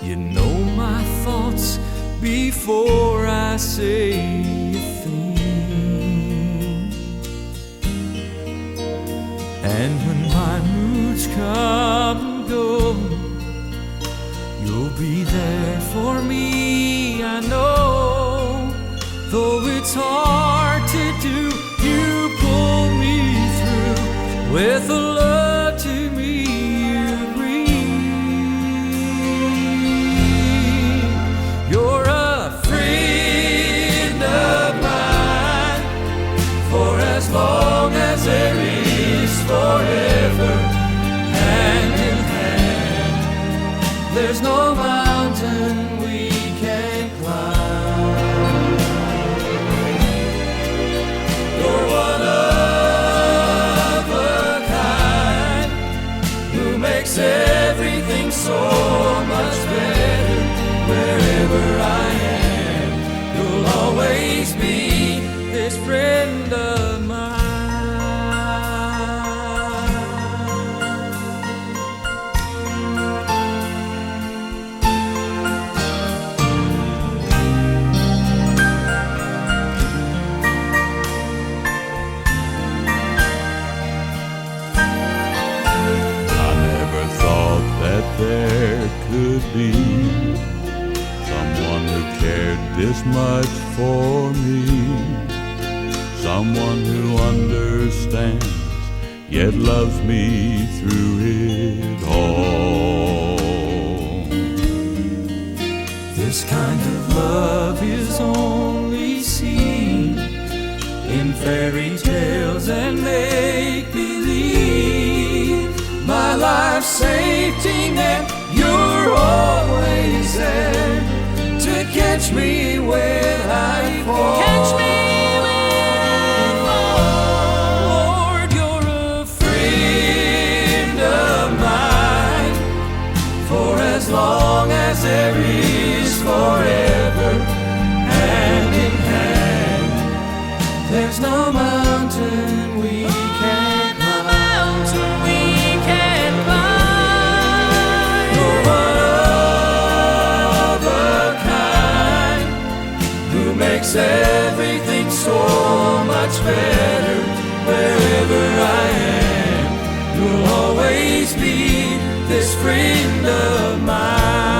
You know my thoughts before I say a thing. And when my moods come and go, you'll be there for me, I know. Though it's hard to do, you pull me through with a love to me you bring. You're a friend of mine, for as long as there is forever. Hand in hand, there's no mountain we can't climb. You're one of a kind, who makes everything so much better. Wherever I am, you'll always be this friend of mine. There could be someone who cared this much for me, someone who understands yet loves me through it all. This kind of love is only seen in fairy tales and make-believe. My life's safety net, you're always there to catch me when I fall. Catch me when I fall. Lord, you're a friend of mine, for as long as there is forever. Hand in hand, there's no mountain we can't climb. Makes everything so much better. Wherever I am, you'll always be this friend of mine.